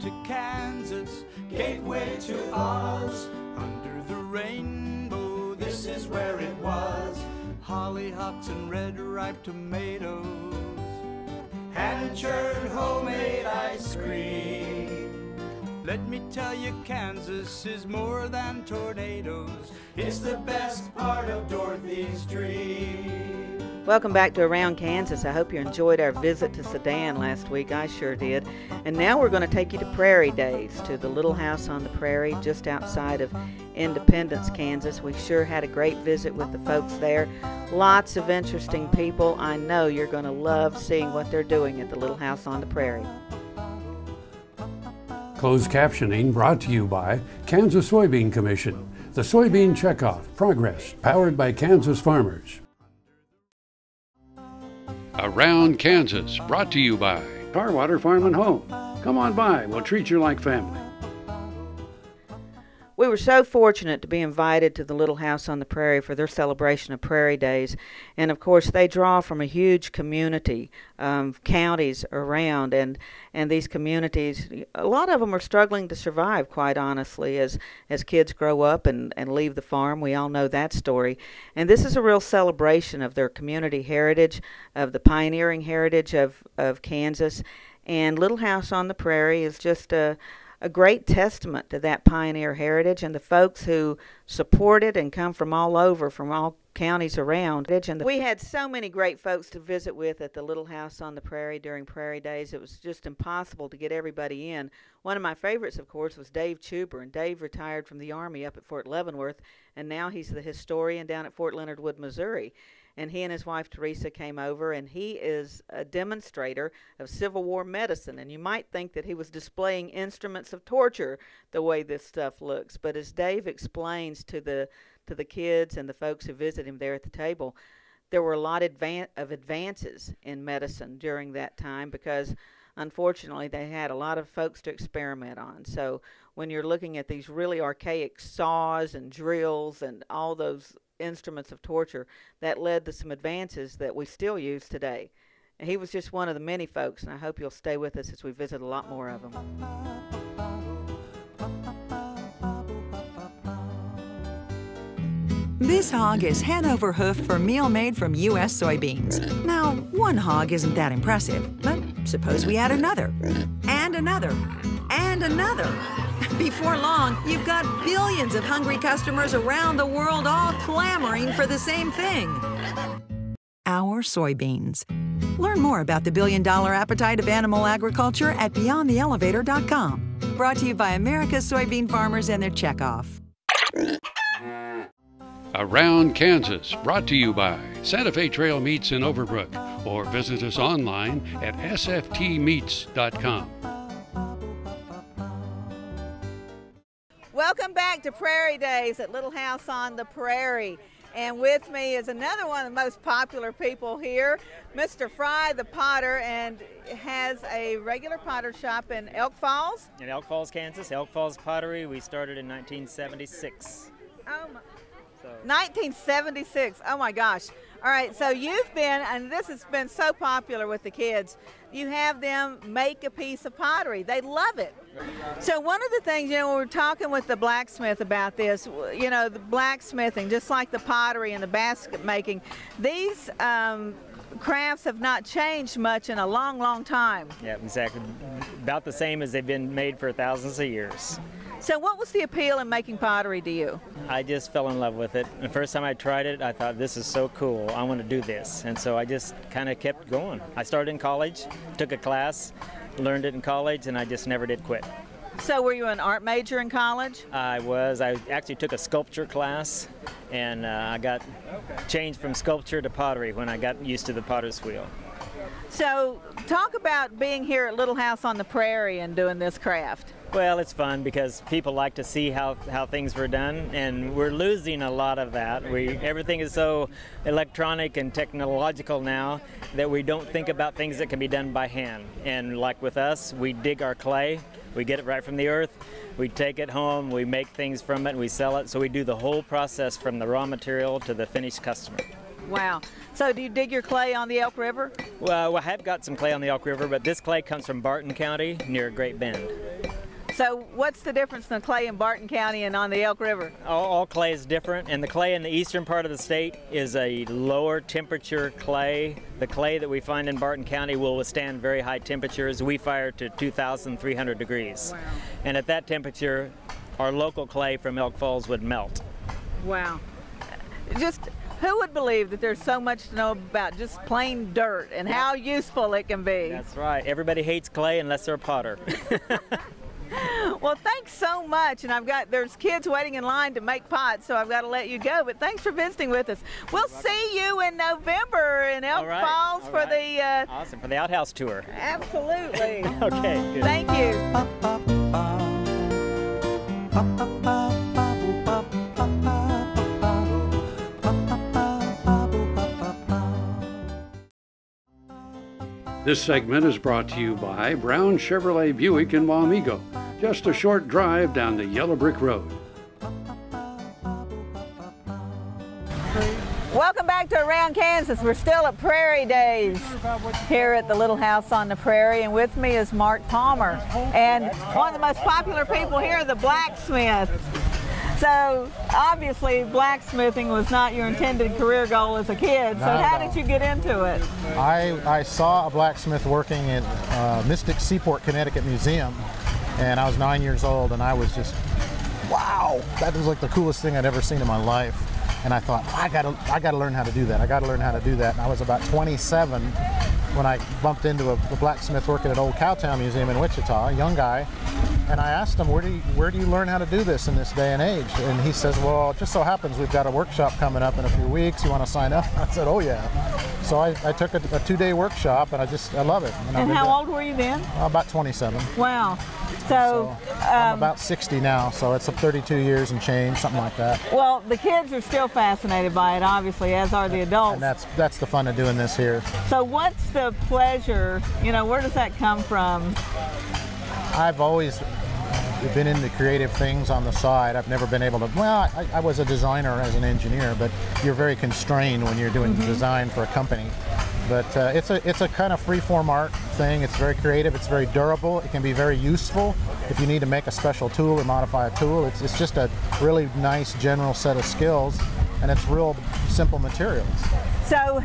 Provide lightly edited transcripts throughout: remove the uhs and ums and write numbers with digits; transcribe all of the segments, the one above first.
to Kansas, gateway to Oz. Under the rainbow, this is where it was. Hollyhocks and red ripe tomatoes, hand-churned homemade ice cream. Let me tell you, Kansas is more than tornadoes. It's the best part of Dorothy's dream. Welcome back to Around Kansas. I hope you enjoyed our visit to Sedan last week. I sure did. And now we're going to take you to Prairie Days, to the little house on the prairie just outside of Independence, Kansas. We sure had a great visit with the folks there. Lots of interesting people. I know you're going to love seeing what they're doing at the little house on the prairie. Closed captioning brought to you by Kansas Soybean Commission. The Soybean Checkoff Progress, powered by Kansas farmers. Around Kansas, brought to you by Tarwater Farm and Home. Come on by, we'll treat you like family. We were so fortunate to be invited to the Little House on the Prairie for their celebration of Prairie Days. And of course, they draw from a huge community, counties around. And these communities, a lot of them are struggling to survive, quite honestly, as kids grow up and leave the farm. We all know that story. And this is a real celebration of their community heritage, of the pioneering heritage of Kansas. And Little House on the Prairie is just a great testament to that pioneer heritage and the folks who support it and come from all over, from all counties around. And we had so many great folks to visit with at the Little House on the Prairie during Prairie Days. It was just impossible to get everybody in. One of my favorites, of course, was Dave Chuber, and Dave retired from the Army up at Fort Leavenworth, and now he's the historian down at Fort Leonard Wood, Missouri. And he and his wife Teresa came over, and he is a demonstrator of Civil War medicine. And you might think that he was displaying instruments of torture the way this stuff looks. But as Dave explains to the kids and the folks who visit him there at the table, there were a lot of advances in medicine during that time because, unfortunately, they had a lot of folks to experiment on. So when you're looking at these really archaic saws and drills and all those instruments of torture, that led to some advances that we still use today. And he was just one of the many folks, and I hope you'll stay with us as we visit a lot more of them. This hog is Hanover hoof for meal made from U.S. soybeans. Now, one hog isn't that impressive, but suppose we add another, and another, and another. Before long, you've got billions of hungry customers around the world all clamoring for the same thing. Our soybeans. Learn more about the billion-dollar appetite of animal agriculture at BeyondTheElevator.com. Brought to you by America's soybean farmers and their checkoff. Around Kansas, brought to you by Santa Fe Trail Meats in Overbrook, or visit us online at sftmeats.com. Welcome back to Prairie Days at Little House on the Prairie. And with me is another one of the most popular people here, Mr. Fry the Potter, and has a regular potter shop in Elk Falls? In Elk Falls, Kansas, Elk Falls Pottery. We started in 1976. Oh my. 1976. Oh my gosh. All right, so you've been, and this has been so popular with the kids, you have them make a piece of pottery. They love it. So one of the things, you know, when we're talking with the blacksmith about this, you know, the blacksmithing, just like the pottery and the basket making, these crafts have not changed much in a long, long time. Yeah, exactly. About the same as they've been made for thousands of years. So what was the appeal in making pottery to you? I just fell in love with it. The first time I tried it, I thought, this is so cool. I want to do this. And so I just kind of kept going. I started in college, took a class, learned it in college, and I just never did quit. So were you an art major in college? I was. I actually took a sculpture class, and I got changed from sculpture to pottery when I got used to the potter's wheel. So talk about being here at Little House on the Prairie and doing this craft. Well, it's fun because people like to see how things were done, and we're losing a lot of that. Everything is so electronic and technological now that we don't think about things that can be done by hand. And like with us, we dig our clay, we get it right from the earth, we take it home, we make things from it, and we sell it. So we do the whole process from the raw material to the finished customer. Wow. So do you dig your clay on the Elk River? Well, I have got some clay on the Elk River, but this clay comes from Barton County near Great Bend. So what's the difference in the clay in Barton County and on the Elk River? All clay is different, and the clay in the eastern part of the state is a lower temperature clay. The clay that we find in Barton County will withstand very high temperatures. We fire to 2,300 degrees. Wow. And at that temperature, our local clay from Elk Falls would melt. Wow. Just who would believe that there's so much to know about just plain dirt and how useful it can be? That's right. Everybody hates clay unless they're a potter. Well, thanks so much, and there's kids waiting in line to make pots, so I've got to let you go, but thanks for visiting with us. We'll see you in November in Elk Falls for the... Awesome, for the outhouse tour. Absolutely. Okay, good. Thank you. This segment is brought to you by Brown Chevrolet Buick in Wamego, just a short drive down the Yellow Brick Road. Welcome back to Around Kansas. We're still at Prairie Days here at the Little House on the Prairie, and with me is Mark Palmer. And one of the most popular people here, the blacksmith. So obviously blacksmithing was not your intended career goal as a kid, so how did you get into it? I saw a blacksmith working at Mystic Seaport, Connecticut Museum, and I was 9 years old, and I was just, wow, that was like the coolest thing I'd ever seen in my life. And I thought, I gotta learn how to do that. I gotta learn how to do that. And I was about 27 when I bumped into a blacksmith working at Old Cowtown Museum in Wichita, a young guy. And I asked him, where do you learn how to do this in this day and age? And he says, well, it just so happens we've got a workshop coming up in a few weeks. You want to sign up? I said, oh yeah. So I took a 2-day workshop, and I love it. And how old were you then? About 27. Wow. So I'm about 60 now, so it's 32 years and change, something like that. Well, the kids are still fascinated by it, obviously, as are the adults. And that's the fun of doing this here. So what's the pleasure, where does that come from? I've always been into creative things on the side. I've never been able to, well, I was a designer as an engineer, but you're very constrained when you're doing design for a company. But it's a kind of free-form art thing. It's very creative, it's very durable, it can be very useful if you need to make a special tool or modify a tool. It's just a really nice general set of skills, and it's real simple materials. So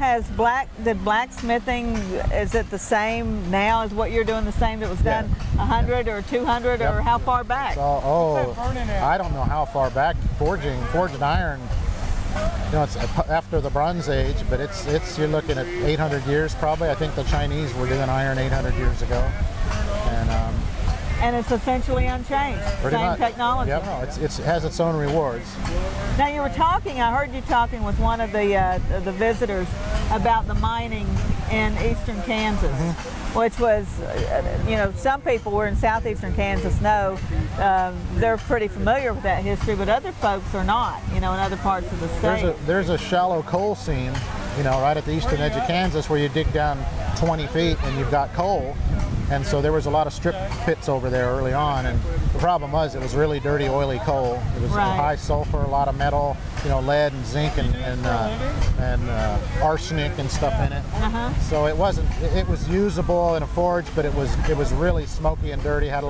did blacksmithing, is it the same now as what you're doing, the same that was done 100 or 200 or how far back? So, I don't know how far back. Forged iron, it's after the Bronze Age, but you're looking at 800 years probably. I think the Chinese were doing iron 800 years ago. And it's essentially unchanged, same technology. Yep, it has its own rewards. Now I heard you talking with one of the visitors about the mining in eastern Kansas, which was, some people who are in southeastern Kansas know they're pretty familiar with that history, but other folks are not, in other parts of the state. There's a shallow coal seam, right at the eastern edge of Kansas where you dig down 20 feet and you've got coal. And so there was a lot of strip pits over there early on, and the problem was it was really dirty, oily coal. It was high sulfur, a lot of metal, lead and zinc and arsenic and stuff in it. So it was usable in a forge, but it was really smoky and dirty. Made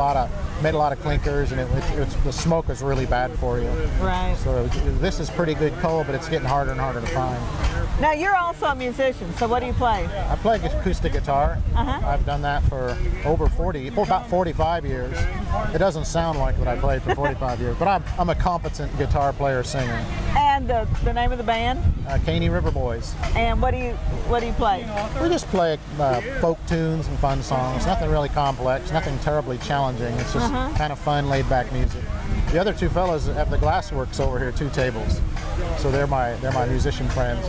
a lot of clinkers, and the smoke was really bad for you. Right. So this is pretty good coal, but it's getting harder and harder to find. Now you're also a musician, so what do you play? I play acoustic guitar. I've done that for about 45 years. It doesn't sound like what I played for 45 years, but I'm a competent guitar player, singer. And the name of the band? Caney River Boys. And what do you play? We just play folk tunes and fun songs. Nothing really complex, nothing terribly challenging. It's just kind of fun, laid-back music. The other two fellas have the Glassworks over here, 2 tables. So they're my musician friends.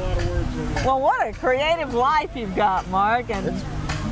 Well, what a creative life you've got, Mark. And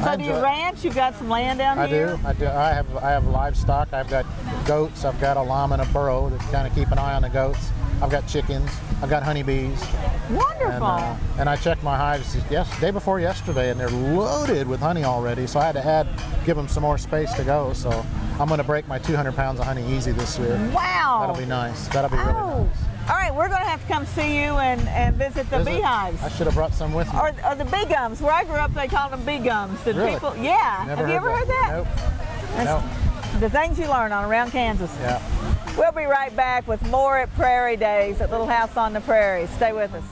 so do you ranch? You've got some land down here? I do. I have livestock. I've got goats. I've got a llama and a burro to kind of keep an eye on the goats. I've got chickens. I've got honeybees. Wonderful. And I checked my hives day before yesterday, and they're loaded with honey already. So I had to give them some more space to go. So I'm going to break my 200 pounds of honey easy this year. Wow. That'll be nice. That'll be really nice. All right, we're going to have to come see you and visit the beehives. I should have brought some with me. Or the bee gums. Where I grew up, they called them bee gums. Did really? People? Yeah. Have you ever heard that? Nope. The things you learn on Around Kansas. Yeah. We'll be right back with more at Prairie Days at Little House on the Prairie. Stay with us.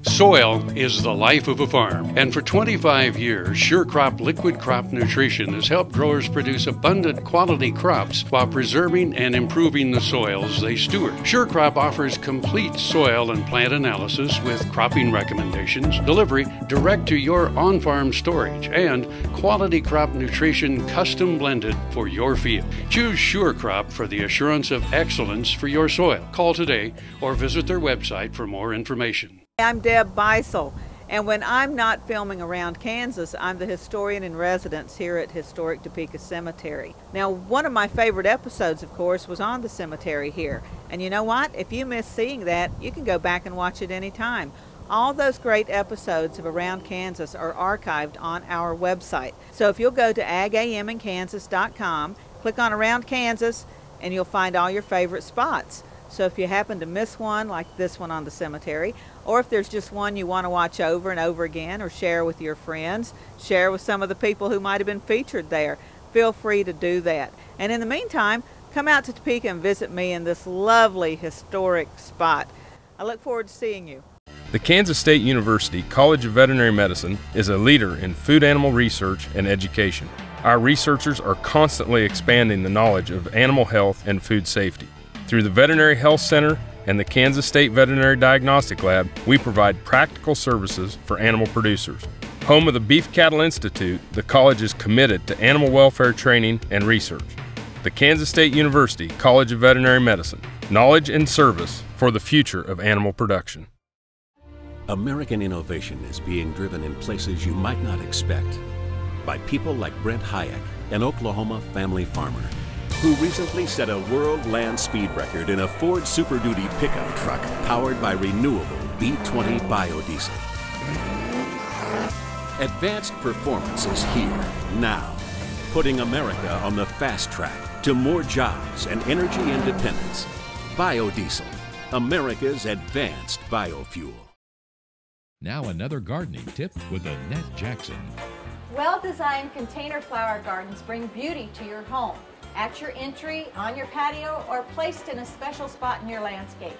Soil is the life of a farm, and for 25 years, Sure Crop Liquid Crop Nutrition has helped growers produce abundant quality crops while preserving and improving the soils they steward. Sure Crop offers complete soil and plant analysis with cropping recommendations, delivery direct to your on-farm storage, and quality crop nutrition custom blended for your field. Choose Sure Crop for the assurance of excellence for your soil. Call today or visit their website for more information. I'm Deb Beisel, and when I'm not filming Around Kansas, I'm the historian in residence here at Historic Topeka Cemetery. Now, one of my favorite episodes, of course, was on the cemetery here. And you know what? If you miss seeing that, you can go back and watch it anytime. All those great episodes of Around Kansas are archived on our website. So if you'll go to agaminkansas.com, click on Around Kansas, and you'll find all your favorite spots. So if you happen to miss one, like this one on the cemetery, or if there's just one you want to watch over and over again or share with your friends, share with some of the people who might have been featured there, feel free to do that. And in the meantime, come out to Topeka and visit me in this lovely historic spot. I look forward to seeing you. The Kansas State University College of Veterinary Medicine is a leader in food animal research and education. Our researchers are constantly expanding the knowledge of animal health and food safety. Through the Veterinary Health Center and the Kansas State Veterinary Diagnostic Lab, we provide practical services for animal producers. Home of the Beef Cattle Institute, the college is committed to animal welfare training and research. The Kansas State University College of Veterinary Medicine, knowledge and service for the future of animal production. American innovation is being driven in places you might not expect by people like Brent Hayek, an Oklahoma family farmer, who recently set a world land speed record in a Ford Super Duty pickup truck powered by renewable B20 biodiesel. Advanced performance is here, now, putting America on the fast track to more jobs and energy independence. Biodiesel, America's advanced biofuel. Now another gardening tip with Annette Jackson. Well-designed container flower gardens bring beauty to your home, at your entry, on your patio, or placed in a special spot in your landscape.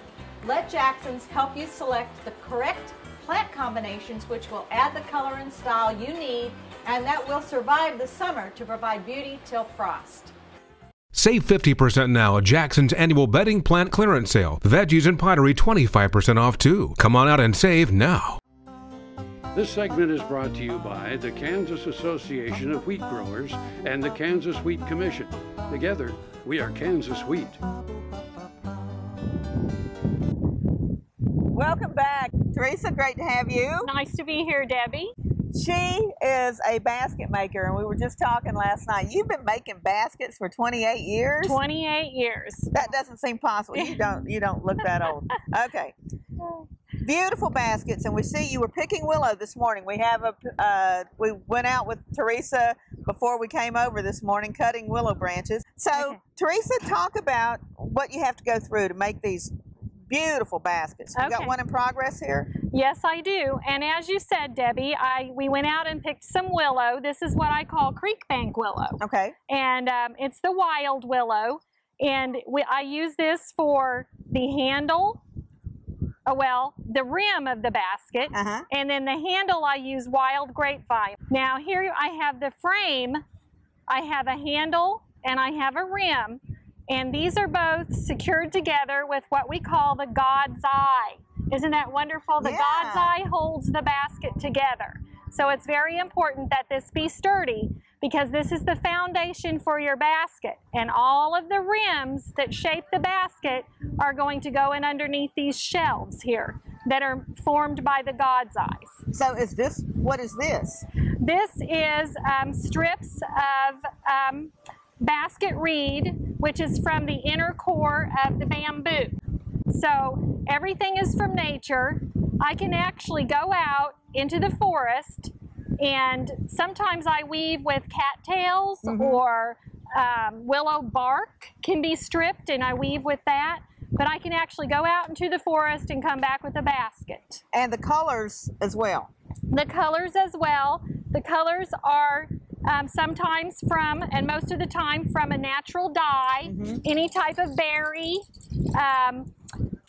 Let Jackson's help you select the correct plant combinations which will add the color and style you need and that will survive the summer to provide beauty till frost. Save 50% now at Jackson's annual bedding plant clearance sale. Veggies and pottery 25% off too. Come on out and save now. This segment is brought to you by the Kansas Association of Wheat Growers and the Kansas Wheat Commission. Together, we are Kansas Wheat. Welcome back. Teresa, great to have you. Nice to be here, Debbie. She is a basket maker, and we were just talking last night. You've been making baskets for 28 years? 28 years. That doesn't seem possible. You don't look that old. Okay. Beautiful baskets, and we see you were picking willow this morning. We have we went out with Teresa before we came over this morning cutting willow branches. So, okay. Teresa, talk about what you have to go through to make these beautiful baskets. You got one in progress here? Yes, I do. And as you said, Debbie, we went out and picked some willow. This is what I call creek bank willow. Okay. And it's the wild willow. And I use this for the handle, the rim of the basket. And then the handle I use wild grapevine. Now here I have the frame. I have a handle and I have a rim. And these are both secured together with what we call the God's eye. Isn't that wonderful? The God's eye holds the basket together. So it's very important that this be sturdy because this is the foundation for your basket. And all of the rims that shape the basket are going to go in underneath these shelves here that are formed by the God's eyes. So what is this? This is strips of basket reed, which is from the inner core of the bamboo. So everything is from nature. I can actually go out into the forest and sometimes I weave with cattails or willow bark can be stripped, and I weave with that. But I can actually go out into the forest and come back with a basket. And the colors as well. The colors as well. The colors are sometimes from, and most of the time, from a natural dye. Any type of berry.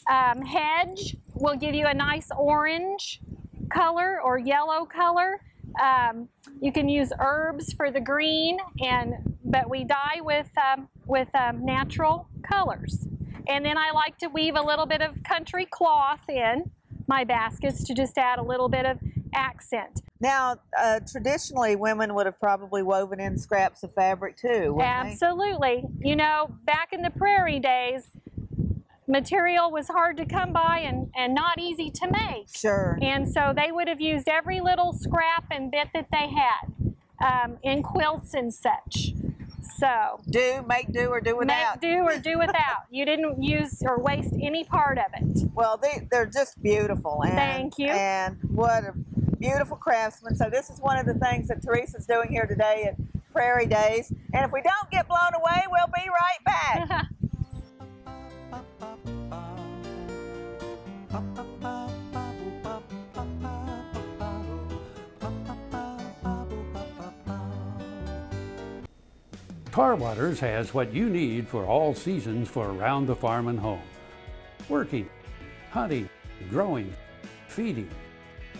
Hedge will give you a nice orange color or yellow color. You can use herbs for the green, but we dye with natural colors. And then I like to weave a little bit of country cloth in my baskets to just add a little bit of accent. Now, traditionally, women would have probably woven in scraps of fabric too, wouldn't Absolutely. You know, back in the prairie days, material was hard to come by and not easy to make. Sure. And so they would have used every little scrap and bit that they had in quilts and such. So make do or do without. Make do or do without. You didn't use or waste any part of it. Well, they're just beautiful. And, thank you. And what a beautiful craftsman. So this is one of the things that Teresa's doing here today at Prairie Days. And if we don't get blown away, we'll be right back. Tar Waters has what you need for all seasons for around the farm and home. Working, hunting, growing, feeding,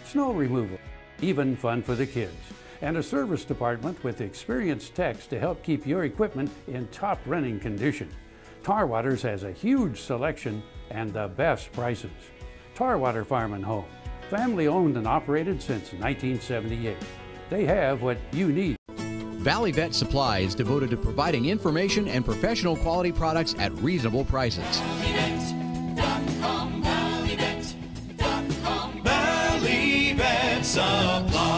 snow removal, even fun for the kids. And a service department with experienced techs to help keep your equipment in top running condition. Tar Waters has a huge selection and the best prices. Tar Water Farm and Home, family owned and operated since 1978. They have what you need. Valley Vet Supply is devoted to providing information and professional quality products at reasonable prices. ValleyVet.com, ValleyVet.com, Valley Vet Supply.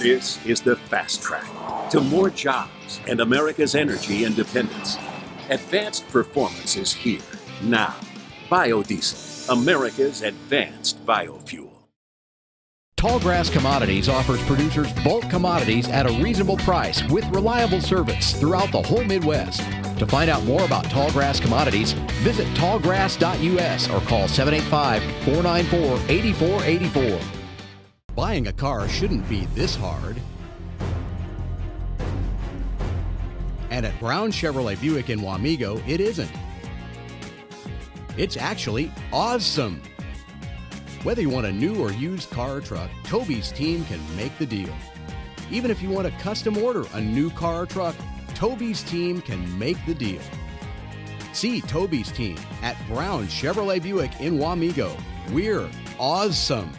This is the fast track to more jobs and America's energy independence. Advanced performance is here, now. Biodiesel, America's advanced biofuel. Tallgrass Commodities offers producers bulk commodities at a reasonable price with reliable service throughout the whole Midwest. To find out more about Tallgrass Commodities, visit tallgrass.us or call 785-494-8484. Buying a car shouldn't be this hard. And at Brown Chevrolet Buick in Wamego, it isn't. It's actually awesome. Whether you want a new or used car or truck, Toby's team can make the deal. Even if you want to custom order a new car or truck, Toby's team can make the deal. See Toby's team at Brown Chevrolet Buick in Wamego. We're awesome.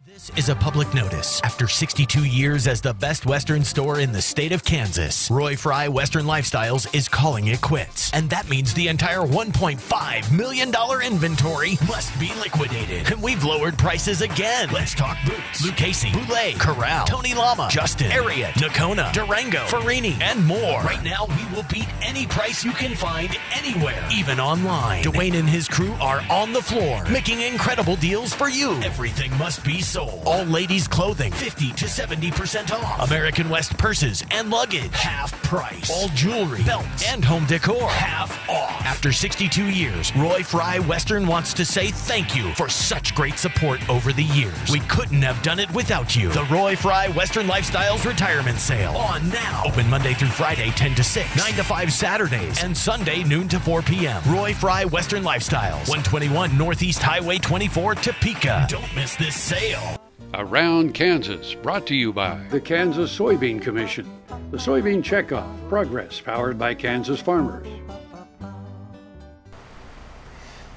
This is a public notice. After 62 years as the best Western store in the state of Kansas, Roy Fry Western Lifestyles is calling it quits. And that means the entire $1.5 million inventory must be liquidated. And we've lowered prices again. Let's talk boots. Lucchese, Boulay, Corral, Tony Lama, Justin, Ariat, Nakona, Durango, Farini, and more. Right now, we will beat any price you can find anywhere, even online. Dwayne and his crew are on the floor, making incredible deals for you. Everything must be sold. All ladies' clothing, 50 to 70% off. American West purses and luggage, half price. All jewelry, belts, and home decor, half off. After 62 years, Roy Fry Western wants to say thank you for such great support over the years. We couldn't have done it without you. The Roy Fry Western Lifestyles Retirement Sale. On now. Open Monday through Friday, 10 to 6, 9 to 5 Saturdays, and Sunday, noon to 4 p.m. Roy Fry Western Lifestyles, 121 Northeast Highway 24, Topeka. Don't miss this sale. Around Kansas, brought to you by the Kansas Soybean Commission. The Soybean Checkoff, progress powered by Kansas farmers.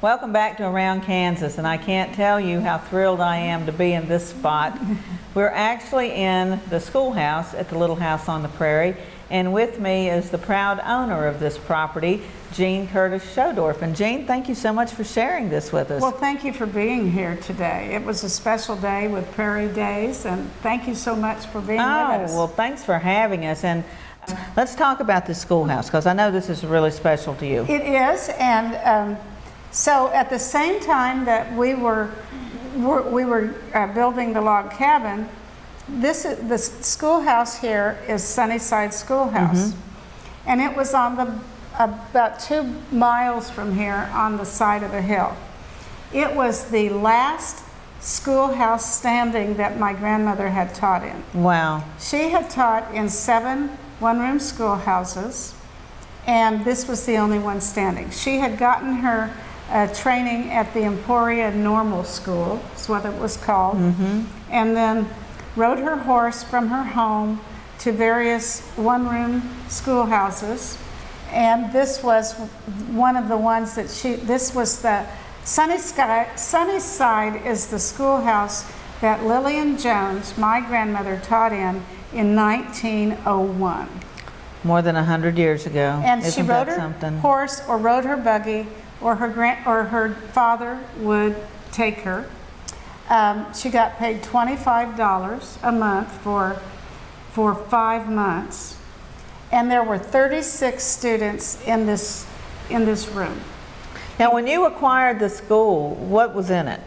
Welcome back to Around Kansas, and I can't tell you how thrilled I am to be in this spot. We're actually in the schoolhouse at the Little House on the Prairie, And with me is the proud owner of this property, Jean Curtis Schodorf. And Jean, thank you so much for sharing this with us. Well, thank you for being here today. It was a special day with Prairie Days, and thank you so much for being with us. Well, thanks for having us. And let's talk about the schoolhouse, because I know this is really special to you. It is, and so at the same time that we were building the log cabin, the schoolhouse here is Sunnyside Schoolhouse, and it was on about 2 miles from here on the side of a hill. It was the last schoolhouse standing that my grandmother had taught in. Wow. She had taught in 7 one-room schoolhouses, and this was the only one standing. She had gotten her training at the Emporia Normal School, is what it was called, and then rode her horse from her home to various one-room schoolhouses. And this was one of the ones that this was the Sunnyside is the schoolhouse that Lillian Jones, my grandmother, taught in 1901. More than 100 years ago. And Isn't she rode her something? horse or rode her buggy, or her father would take her. She got paid $25 a month for 5 months, and there were 36 students in this room. Now, when you acquired the school, what was in it?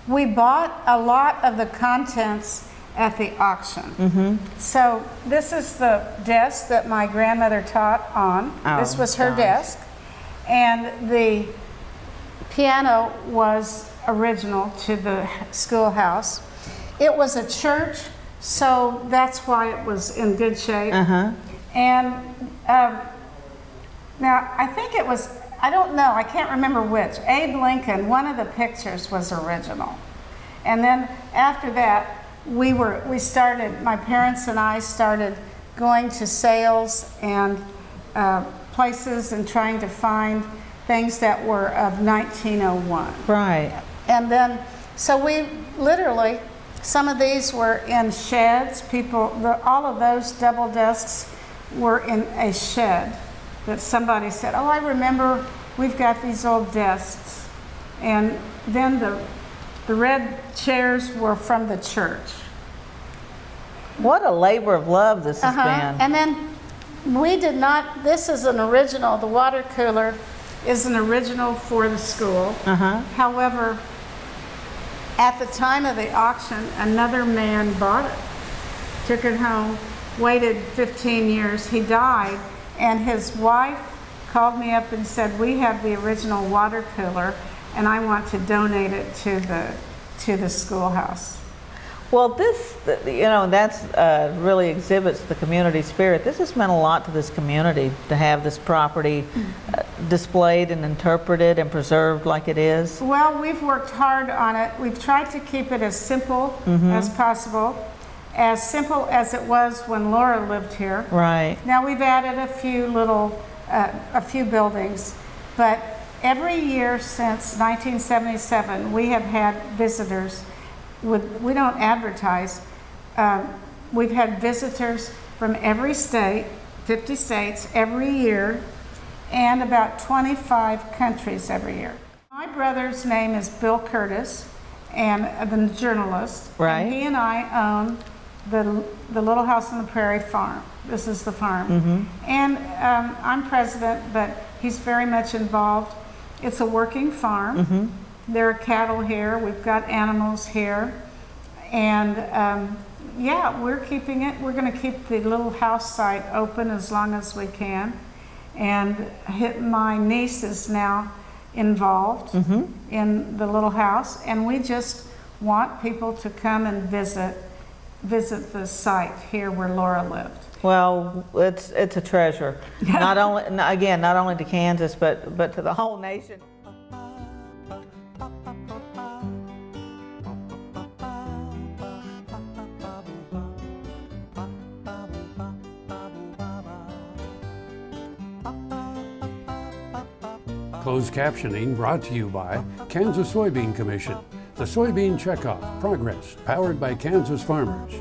We bought a lot of the contents at the auction. So this is the desk that my grandmother taught on. This was her desk, and the piano was original to the schoolhouse. It was a church, so that's why it was in good shape. And now I think it was, I don't know, I can't remember which. Abe Lincoln, one of the pictures was original. And then after that, we started, my parents and I started going to sales and places and trying to find things that were of 1901. Right. And then, so we literally, some of these were in sheds. All of those double desks were in a shed that somebody said, oh, I remember we've got these old desks. And then the red chairs were from the church. What a labor of love this has been. And then we did not, this is an original, the water cooler is an original for the school. However, at the time of the auction, another man bought it, took it home, waited 15 years, he died, and his wife called me up and said, we have the original water cooler and I want to donate it to the schoolhouse. Well, this, you know, that's really exhibits the community spirit. This has meant a lot to this community to have this property displayed and interpreted and preserved like it is. Well, we've worked hard on it. We've tried to keep it as simple as possible, as simple as it was when Laura lived here. Right. Now we've added a few buildings, but every year since 1977, we have had visitors. We don't advertise. We've had visitors from every state, 50 states every year, and about 25 countries every year. My brother's name is Bill Curtis, and the journalist. Right. And he and I own the Little House on the Prairie farm. This is the farm. And I'm president, but he's very much involved. It's a working farm. There are cattle here, we've got animals here, and yeah, we're keeping it. We're going to keep the little house site open as long as we can. And my niece is now involved in the little house, and we just want people to come and visit the site here where Laura lived. Well, it's a treasure. Not only to Kansas, but to the whole nation. Closed captioning brought to you by Kansas Soybean Commission. The Soybean Checkoff Progress, powered by Kansas farmers.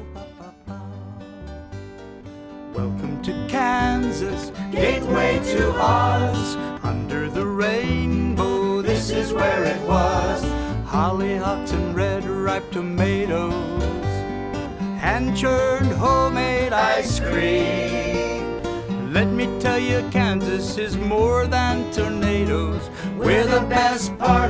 Welcome to Kansas, gateway to Oz. Under the rainbow, this is where it was. Hollyhocks and red ripe tomatoes, hand-churned homemade ice cream. Let me tell you, Kansas is more than tornadoes. We're the best part